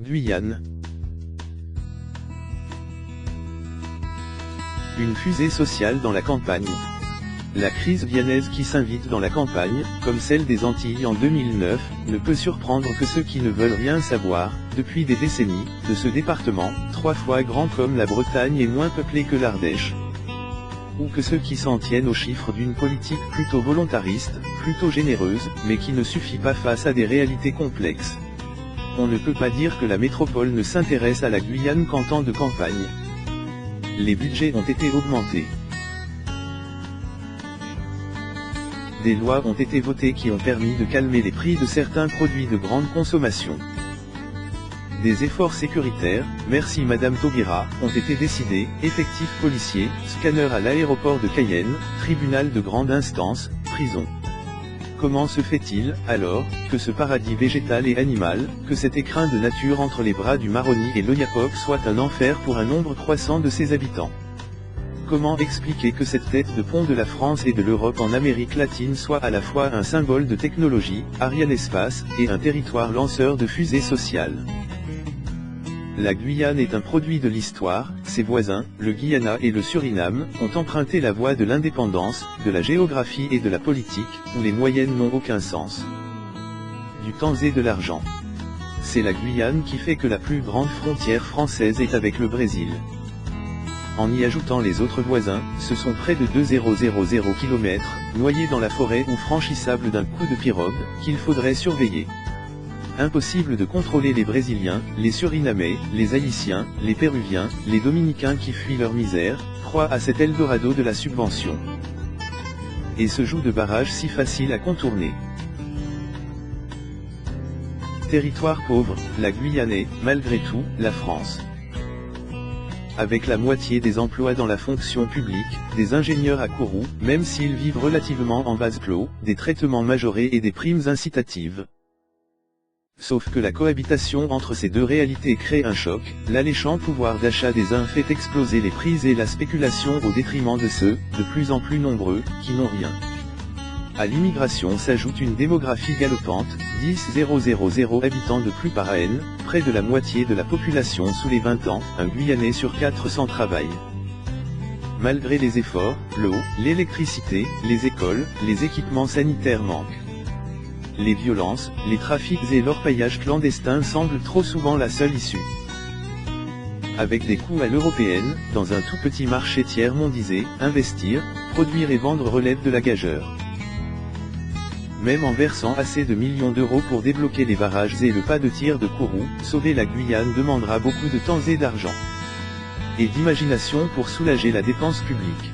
Guyane. Une fusée sociale dans la campagne. La crise guyanaise qui s'invite dans la campagne, comme celle des Antilles en 2009, ne peut surprendre que ceux qui ne veulent rien savoir, depuis des décennies, de ce département, 3 fois grand comme la Bretagne et moins peuplé que l'Ardèche. Ou que ceux qui s'en tiennent aux chiffres d'une politique plutôt volontariste, plutôt généreuse, mais qui ne suffit pas face à des réalités complexes. On ne peut pas dire que la métropole ne s'intéresse à la Guyane qu'en temps de campagne. Les budgets ont été augmentés. Des lois ont été votées qui ont permis de calmer les prix de certains produits de grande consommation. Des efforts sécuritaires, merci Madame Taubira, ont été décidés, effectifs policiers, scanners à l'aéroport de Cayenne, tribunal de grande instance, prison. Comment se fait-il, alors, que ce paradis végétal et animal, que cet écrin de nature entre les bras du Maroni et l'Oyapock soit un enfer pour un nombre croissant de ses habitants? Comment expliquer que cette tête de pont de la France et de l'Europe en Amérique latine soit à la fois un symbole de technologie, Arianespace, et un territoire lanceur de fusées sociales? La Guyane est un produit de l'histoire, ses voisins, le Guyana et le Suriname, ont emprunté la voie de l'indépendance, de la géographie et de la politique, où les moyennes n'ont aucun sens. Du temps et de l'argent. C'est la Guyane qui fait que la plus grande frontière française est avec le Brésil. En y ajoutant les autres voisins, ce sont près de 2000 km, noyés dans la forêt ou franchissables d'un coup de pirogue, qu'il faudrait surveiller. Impossible de contrôler les Brésiliens, les Surinamais, les Haïtiens, les Péruviens, les Dominicains qui fuient leur misère, proie à cet Eldorado de la subvention. Et se joue de barrages si faciles à contourner. Territoire pauvre, la Guyane est, malgré tout, la France. Avec la moitié des emplois dans la fonction publique, des ingénieurs à Kourou, même s'ils vivent relativement en vase clos, des traitements majorés et des primes incitatives. Sauf que la cohabitation entre ces deux réalités crée un choc, l'alléchant pouvoir d'achat des uns fait exploser les prix et la spéculation au détriment de ceux, de plus en plus nombreux, qui n'ont rien. À l'immigration s'ajoute une démographie galopante, 10,000 habitants de plus par an, près de la moitié de la population sous les 20 ans, un Guyanais sur 4 sans travail. Malgré les efforts, l'eau, l'électricité, les écoles, les équipements sanitaires manquent. Les violences, les trafics et l'orpaillage clandestin semblent trop souvent la seule issue. Avec des coûts à l'européenne, dans un tout petit marché tiers-mondisé, investir, produire et vendre relève de la gageure. Même en versant assez de millions d'euros pour débloquer les barrages et le pas de tir de Kourou, sauver la Guyane demandera beaucoup de temps et d'argent. Et d'imagination pour soulager la dépense publique.